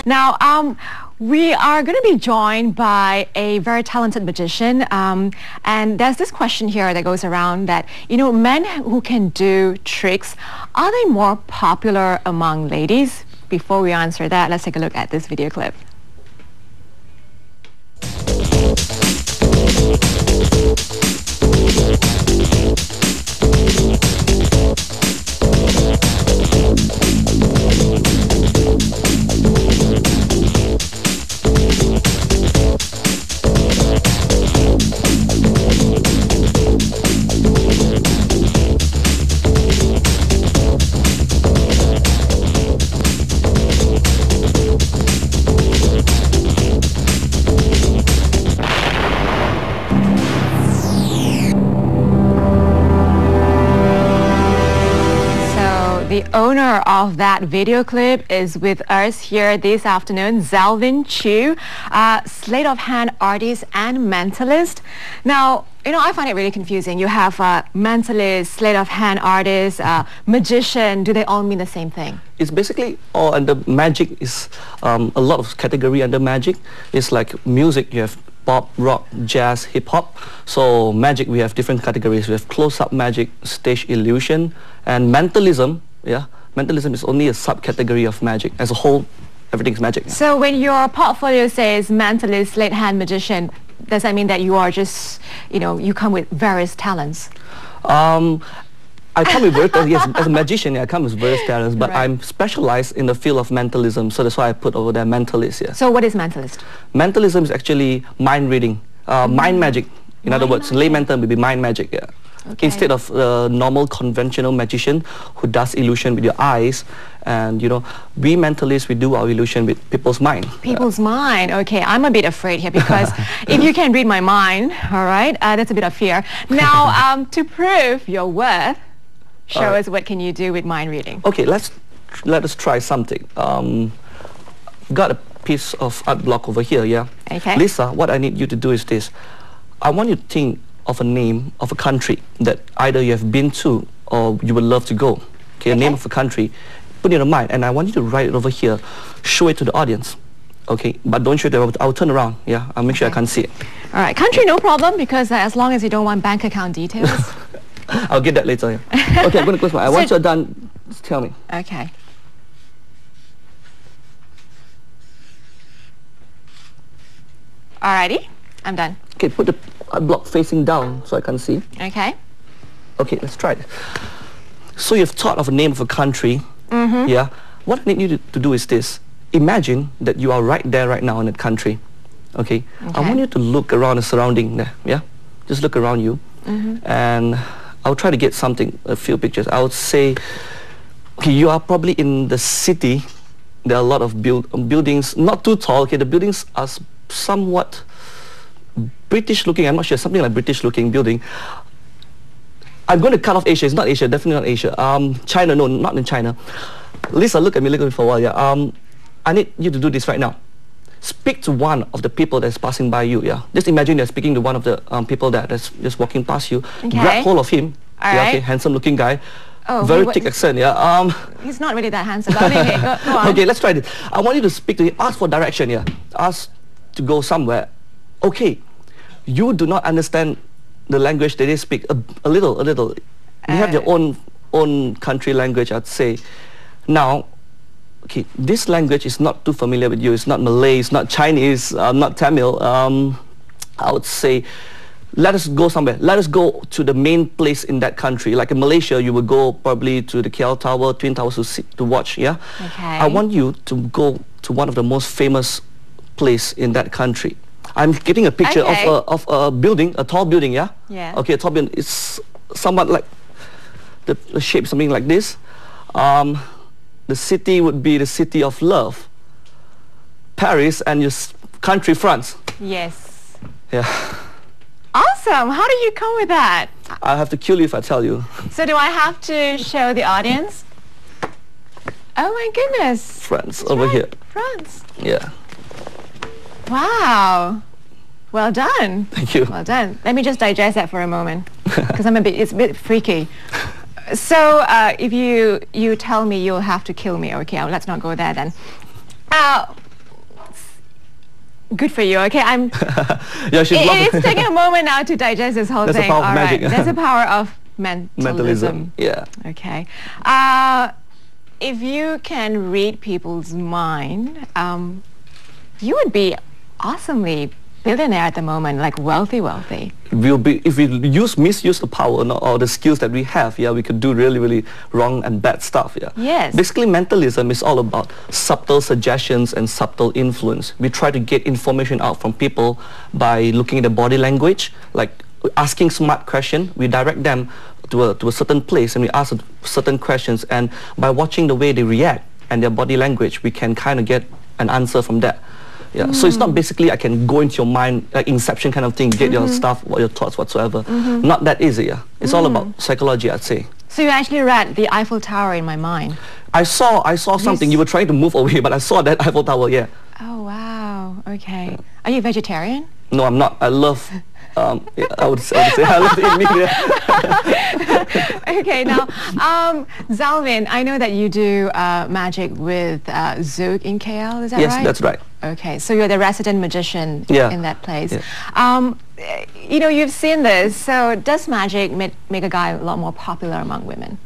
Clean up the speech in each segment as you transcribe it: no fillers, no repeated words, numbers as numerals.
Now, we are going to be joined by a very talented magician, and there's this question here that goes around that, men who can do tricks, are they more popular among ladies? Before we answer that, let's take a look at this video clip. The owner of that video clip is with us here this afternoon, Zlwin Chu, sleight of hand artist and mentalist. Now, I find it really confusing. You have mentalist, sleight of hand artist, magician. Do they all mean the same thing? It's basically all under magic. Is a lot of category under magic. It's like music. You have pop, rock, jazz, hip-hop. So magic, we have different categories. We have close-up magic, stage illusion, and mentalism. Yeah, mentalism is only a subcategory of magic. As a whole, everything is magic. So when your portfolio says mentalist, sleight hand magician, does that mean that you are just, you come with various talents? I come with various talents. Yes, as a magician, I come with various talents, but right. I'm specialized in the field of mentalism, so that's why I put over there mentalist. Yeah. So what is mentalist? Mentalism is actually mind reading, mind magic. In other words, layman term would be mind magic. Yeah. Okay. Instead of the normal conventional magician who does illusion with your eyes, and we mentalists, we do our illusion with people's mind. People's mind. Okay, I'm a bit afraid here because if you can read my mind, all right, that's a bit of fear. Now, to prove your worth, show us what can you do with mind reading. Okay, let us try something. Got a piece of art block over here. Yeah. Okay. Lisa, what I need you to do is this. I want you to think of a name of a country that either you have been to or you would love to go. Okay, a name of a country. Put it in your mind, and I want you to write it over here. Show it to the audience. Okay, but don't show it. I'll turn around. Yeah, I'll make sure I can't see it. All right, country, no problem, because as long as you don't want bank account details. I'll get that later. Yeah. Okay, I'm going to close my eyes. Once you're done, just tell me. Okay. Alrighty, I'm done. Okay, put the block facing down so I can see. Okay. Okay, let's try it. So you've thought of a name of a country. Mm-hmm. Yeah. What I need you to do is this. Imagine that you are right there, right now in that country. Okay. I want you to look around the surrounding there. Yeah. Just look around you. Mm-hmm. And I'll try to get a few pictures. I would say, okay, you are probably in the city. There are a lot of buildings, not too tall. Okay, the buildings are somewhat British looking. I'm not sure, something like British looking building. I'm going to cut off Asia. It's not Asia, definitely not Asia. China, no, not in China. Lisa, look at me for a while. Yeah. I need you to do this right now. Speak to one of the people that's passing by you. Yeah. Just imagine you're speaking to one of the people that's just walking past you. Okay. Grab hold of him. All yeah, right. okay, handsome looking guy. Oh, very thick accent. Yeah. He's not really that handsome. But okay, go on. Okay, let's try this. I want you to speak to him. Ask for direction. Yeah. Ask to go somewhere. Okay. You do not understand the language that they speak. A little. They have their own country language, I'd say. Now, okay, this language is not too familiar with you. It's not Malay, it's not Chinese, not Tamil. I would say, let us go somewhere. Let us go to the main place in that country. Like in Malaysia, you would go probably to the KL Tower, Twin Towers to watch, yeah? Okay. I want you to go to one of the most famous place in that country. I'm getting a picture of a building, a tall building, yeah? Yeah. Okay, a tall building. It's somewhat like the shape, something like this. The city would be the city of love. Paris, and your country, France. Yes. Yeah. Awesome. How did you come with that? I'll have to kill you if I tell you. So do I have to show the audience? Oh my goodness. France, over here. France. Yeah. Wow. Well done. Thank you. Well done. Let me just digest that for a moment, because it's a bit freaky. So if you tell me you'll have to kill me, okay, let's not go there then. Good for you. Okay, Yeah, she's it's taking a moment now to digest this whole That's thing. the power of All magic. right. That's the power of mentalism. Yeah. Okay. If you can read people's mind, you would be awesomely billionaire at the moment, like wealthy. If we misuse the power or the skills that we have, yeah, we could do really wrong and bad stuff, yeah. Yes. Basically, mentalism is all about subtle suggestions and subtle influence. We try to get information out from people by looking at the body language, like asking smart questions. We direct them to a certain place and we ask certain questions, and by watching the way they react and their body language, we can kind of get an answer from that. Yeah, so it's not basically I can go into your mind, like Inception kind of thing, get your stuff, your thoughts whatsoever. Not that easy, yeah. It's all about psychology, I'd say. So you actually read the Eiffel Tower in my mind. I saw something. You were trying to move away, but I saw that Eiffel Tower, yeah. Oh, wow. Okay. Are you a vegetarian? No, I'm not. I love, yeah, I would say I love to eat meat, yeah. Okay, now, Zlwin, I know that you do magic with Zouk in KL, is that right? Yes, that's right. Okay, so you're the resident magician in that place. Yeah. You know, you've seen this, so does magic make a guy a lot more popular among women?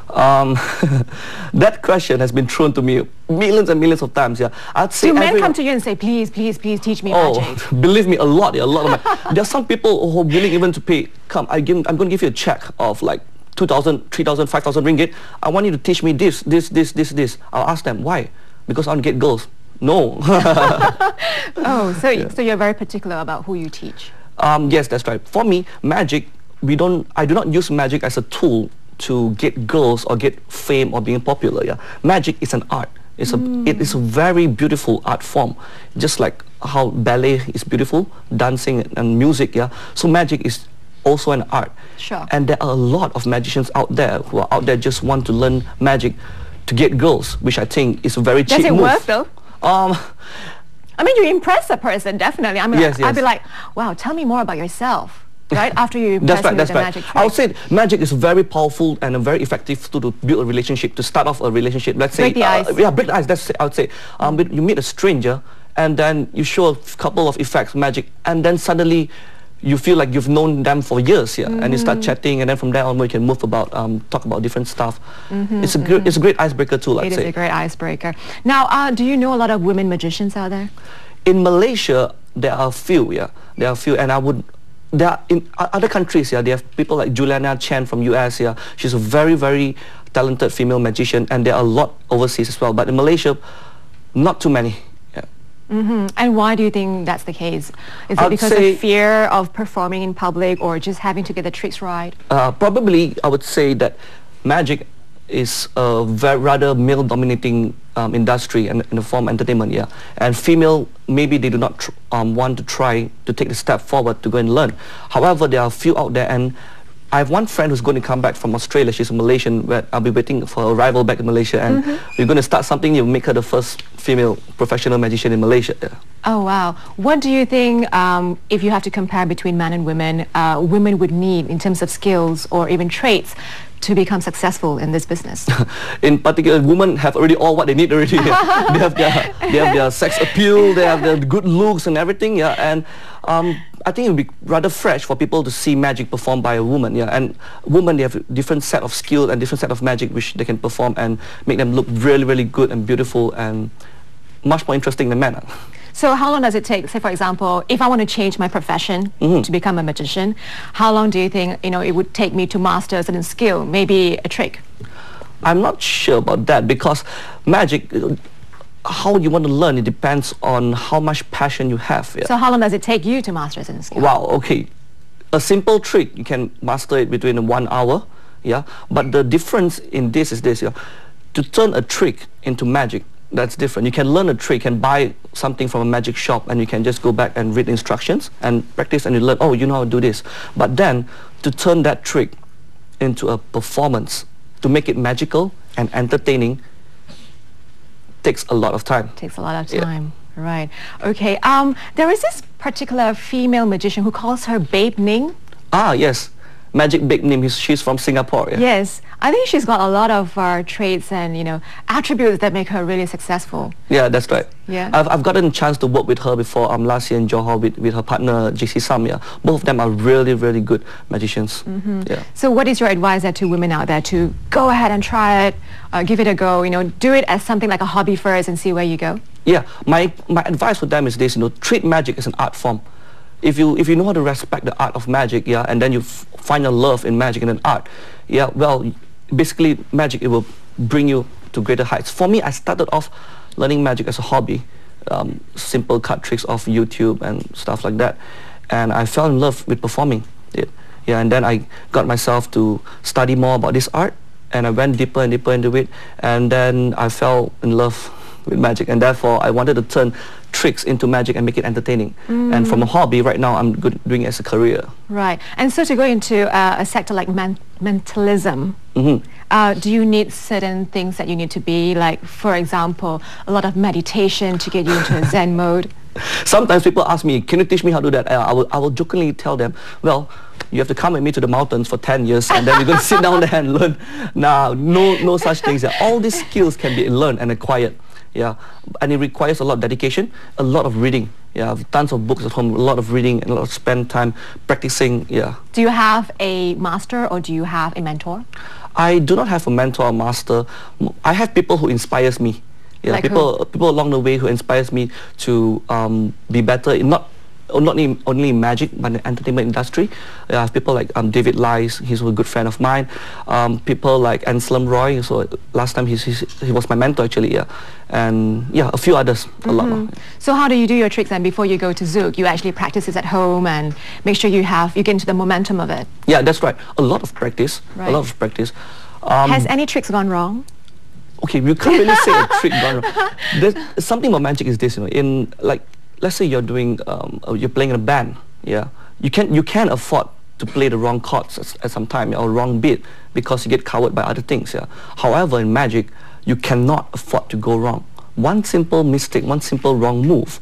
That question has been thrown to me millions and millions of times, yeah. I'd say do men come to you and say, please teach me magic? Believe me, a lot of my, there are some people who are willing even to pay, I'm going to give you a check of like 2,000, 3,000, 5,000 ringgit. I want you to teach me this. I'll ask them, why? Because I want to get girls. No. Oh, so you're very particular about who you teach? Yes, that's right. For me, magic, I do not use magic as a tool to get girls or get fame or being popular. Yeah, magic is an art. It is a very beautiful art form, just like how ballet is beautiful, dancing and music. Yeah, so magic is also an art. Sure. And there are a lot of magicians out there who are out there just want to learn magic to get girls, which I think is a very cheap move. Does it work though? I mean, you impress a person, definitely. I mean, yes. I'd be like, wow, tell me more about yourself, right? After you impress me with the magic trick. I would say magic is very powerful and a very effective tool to build a relationship, to start off a relationship. Let's say, break the ice. Yeah, break the ice, that's I would say. You meet a stranger and then you show a couple of effects, magic, and then suddenly you feel like you've known them for years, yeah, and you start chatting, and then from there on we can move about, talk about different stuff. It's a great icebreaker tool, I'd say. It is a great icebreaker. Now, do you know a lot of women magicians out there? In Malaysia, there are a few, yeah, there are a few, and there are in other countries, yeah, they have people like Juliana Chen from US, yeah, she's a very talented female magician, and there are a lot overseas as well, but in Malaysia, not too many. And why do you think that's the case? Is it because of fear of performing in public or just having to get the tricks right? Probably, I would say that magic is a rather male-dominating industry in the form of entertainment, yeah. And female, maybe they do not want to try to take the step forward to go and learn. However, there are a few out there, and I have one friend who's going to come back from Australia. She's a Malaysian, where I'll be waiting for her arrival back in Malaysia, and we're going to start something new, make her the first female professional magician in Malaysia. Yeah. Oh, wow. What do you think, if you have to compare between men and women, women would need in terms of skills or even traits to become successful in this business? In particular, women have already all what they need already. Yeah. they have their sex appeal, they have their good looks and everything, yeah. And I think it would be rather fresh for people to see magic performed by a woman, yeah. And women, they have a different set of skills and different set of magic which they can perform and make them look really good and beautiful and much more interesting than men. So how long does it take, say for example, if I want to change my profession to become a magician, how long do you think, it would take me to master a certain skill, maybe a trick? I'm not sure about that, because magic, how you want to learn, it depends on how much passion you have. Yeah. So how long does it take you to master a certain skill? Wow, okay. A simple trick, you can master it between 1 hour, yeah. But the difference in this is this, yeah. To turn a trick into magic, that's different. You can learn a trick and buy something from a magic shop, and you can just go back and read instructions and practice, and you learn, oh, you know how to do this. But then, to turn that trick into a performance, to make it magical and entertaining, takes a lot of time. Takes a lot of time. Yeah. Right. Okay. There is this particular female magician who calls her Babe Ning. Ah, yes. Magic Big Nim, she's from Singapore. Yeah? Yes, I think she's got a lot of traits and, you know, attributes that make her really successful. Yeah, that's right. Yeah. I've gotten a chance to work with her before last year in Johor with her partner JC Sam. Yeah. Both of them are really, really good magicians. Yeah. So what is your advice there to women out there to go ahead and try it, give it a go, you know, do it as something like a hobby first and see where you go? Yeah, my advice for them is this, you know, treat magic as an art form. If you know how to respect the art of magic, yeah, and then you find a love in magic and in art, yeah, well, basically magic, it will bring you to greater heights. For me, I started off learning magic as a hobby, simple card tricks off YouTube and stuff like that, and I fell in love with performing it. Yeah, and then I got myself to study more about this art, and I went deeper and deeper into it, and then I fell in love with magic, and therefore I wanted to turn tricks into magic and make it entertaining. And from a hobby, right now I'm doing it as a career. Right. And so to go into a sector like mentalism, do you need certain things that you need to be, like, for example, a lot of meditation to get you into a Zen mode? Sometimes people ask me, can you teach me how to do that? I will jokingly tell them, well, you have to come with me to the mountains for 10 years and then you're going to sit down there and learn. Nah, no such things. All these skills can be learned and acquired. Yeah, and it requires a lot of dedication, a lot of reading. Yeah, I've tons of books at home, a lot of reading, and a lot of spend time practicing. Yeah. Do you have a master or do you have a mentor? I do not have a mentor or master. I have people who inspires me. Yeah, like people along the way who inspires me to be better in not only in magic but in the entertainment industry. I have people like David Lies, he's a good friend of mine. People like Anselm Roy, so last time he was my mentor actually, yeah. And yeah, a few others, a lot more. So how do you do your tricks then before you go to Zouk? You actually practice this at home and make sure you get into the momentum of it? Yeah, that's right. A lot of practice, right. A lot of practice. Has any tricks gone wrong? Okay, you can't really say a trick gone wrong. There's something about magic is this, you know, in like, let's say you're doing, you're playing in a band, yeah. You can afford to play the wrong chords at some time, or wrong beat, because you get covered by other things, yeah. However, in magic, you cannot afford to go wrong. One simple mistake, one simple wrong move,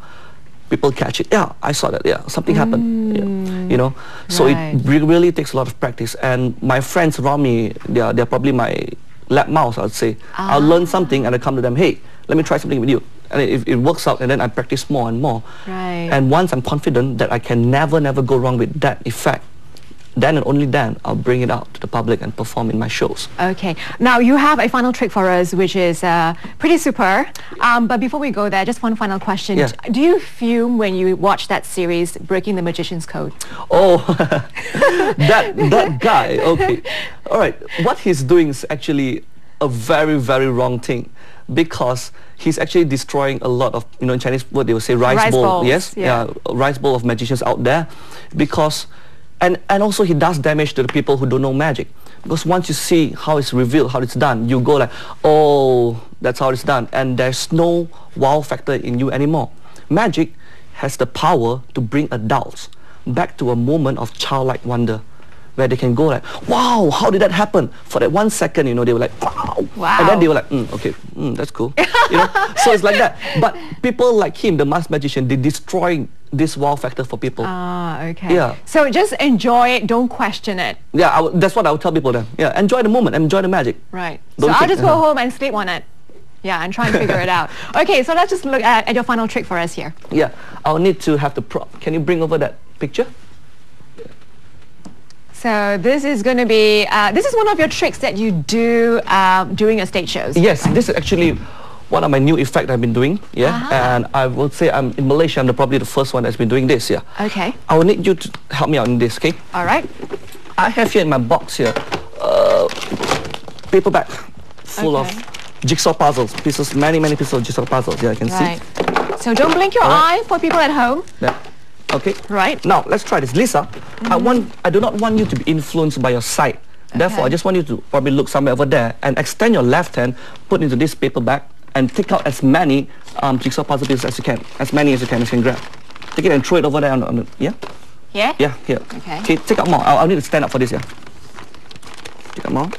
people catch it. Yeah, I saw that. Yeah, something happened. Yeah, you know, so right. It really takes a lot of practice. And my friends around me, they're probably my lab mouse, I would say. I'll learn something and I come to them, hey, let me try something with you. And it works out, and then I practice more and more. Right. And once I'm confident that I can never go wrong with that effect, then and only then I'll bring it out to the public and perform in my shows. Okay. Now you have a final trick for us, which is pretty super. But before we go there, just one final question. Yeah. Do you fume when you watch that series, Breaking the Magician's Code? Oh, that guy. Okay. All right. What he's doing is actually a very, very wrong thing, because he's actually destroying a lot of, you know, in Chinese word they will say rice bowl. Bowls, yes, yeah. Rice bowl of magicians out there, because and also he does damage to the people who don't know magic, because once you see how it's revealed, how it's done, you go like, oh, that's how it's done, and there's no wow factor in you anymore. Magic has the power to bring adults back to a moment of childlike wonder, where they can go like, wow, how did that happen? For that 1 second, you know, they were like, wow. Wow. And then they were like, okay, that's cool. You know, so it's like that. But people like him, the masked magician, they destroy this wow factor for people. Ah, okay. Yeah. So just enjoy it, don't question it. Yeah, that's what I would tell people then. Yeah, enjoy the moment, enjoy the magic. Right. Don't so I'll think- just go home and sleep on it. Yeah, and try and figure it out. Okay, so let's just look at your final trick for us here. Yeah, I'll need to have the prop. Can you bring over that picture? So this is going to be, this is one of your tricks that you do during your stage shows. Yes, this is actually one of my new effects I've been doing, yeah. And I would say I'm in Malaysia, I'm probably the first one that's been doing this, yeah. Okay. I will need you to help me out in this, okay? All right. I have here in my box here, paper bag full of jigsaw puzzles, pieces, many pieces of jigsaw puzzles, yeah, I can see. So don't blink your eye for people at home. Yeah. Okay. Right. Now let's try this, Lisa. I do not want you to be influenced by your sight. Therefore, I just want you to probably look somewhere over there and extend your left hand, put into this paper bag, and take out as many jigsaw puzzle pieces as you can, as many as you can grab. Take it and throw it over there on the yeah. Yeah. Yeah. Here. Okay. Okay. Take out more. I'll need to stand up for this. Yeah. Take out more.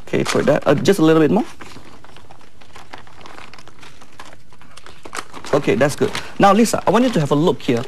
Okay. Throw it there. Just a little bit more. Okay, that's good. Now, Lisa, I want you to have a look here.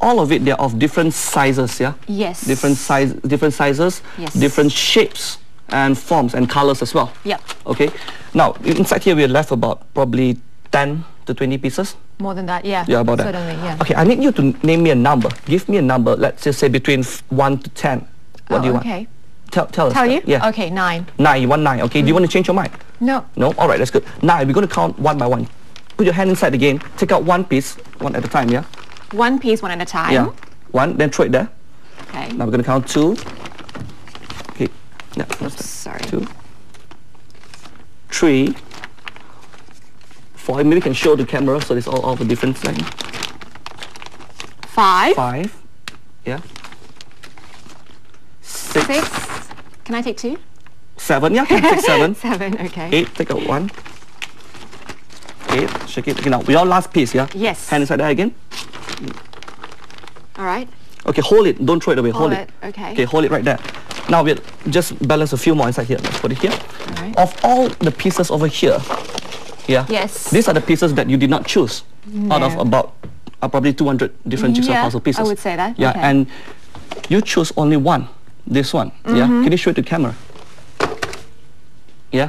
all of it, they're of different sizes, yeah? Yes. Different sizes, Yes. different shapes and forms and colors as well. Yep. Okay. Now, inside here, we're left about probably 10 to 20 pieces. More than that, yeah. Yeah, about that. Certainly, yeah. Okay, I need you to name me a number. Give me a number, let's just say between 1 to 10. What do you want? Okay. Tell us. Tell you? Yeah. Okay, 9. 9, you want 9. Okay, do you want to change your mind? No. No? Alright, that's good. 9, we're going to count one by one. Put your hand inside again. Take out one piece, one at a time, yeah? One piece, one at a time. Yeah. One, then throw it there. Okay. Now we're going to count 2. Okay. Yeah, that's that. Sorry. 2. 3. 4. Maybe we can show the camera so it's all of a different thing. 5. 5. Yeah. 6. 6. Can I take 2? 7. Yeah, take 7. 7, okay. 8. Take out 1. 8. Shake it. Okay, now we all last piece, yeah? Yes. Hand inside there again. All right. Okay, hold it. Don't throw it away. Hold Hold it. it, okay. Okay, hold it right there. Now we'll just balance a few more inside here. Let's put it here. All right. Of all the pieces over here, yeah? Yes. These are the pieces that you did not choose out of No. about probably 200 different jigsaw puzzle pieces. I would say that. Yeah, Okay. and you choose only one. This one. Yeah? Can you show it to camera? Yeah?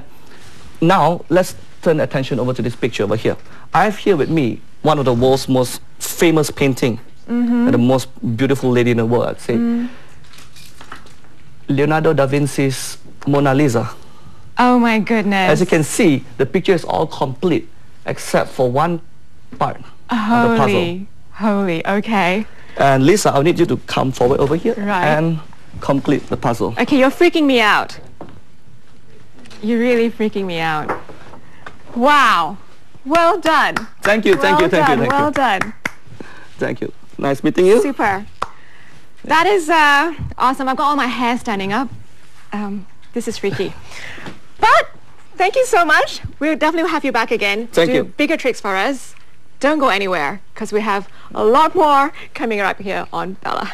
Now, let's turn attention over to this picture over here. I have here with me one of the world's most famous painting. And the most beautiful lady in the world, I'd say. Leonardo da Vinci's Mona Lisa. Oh my goodness. As you can see, the picture is all complete except for one part of the puzzle. Holy, holy, okay. And Lisa, I'll need you to come forward over here Right. and complete the puzzle. Okay, you're freaking me out. You're really freaking me out. Wow. Well done. Thank you, thank you, thank you, thank Well you. done. Thank you. Nice meeting you. Super. That is awesome. I've got all my hair standing up. This is freaky. But thank you so much. We'll definitely have you back again. Thank do you. bigger tricks for us. Don't go anywhere because we have a lot more coming up here on Bella.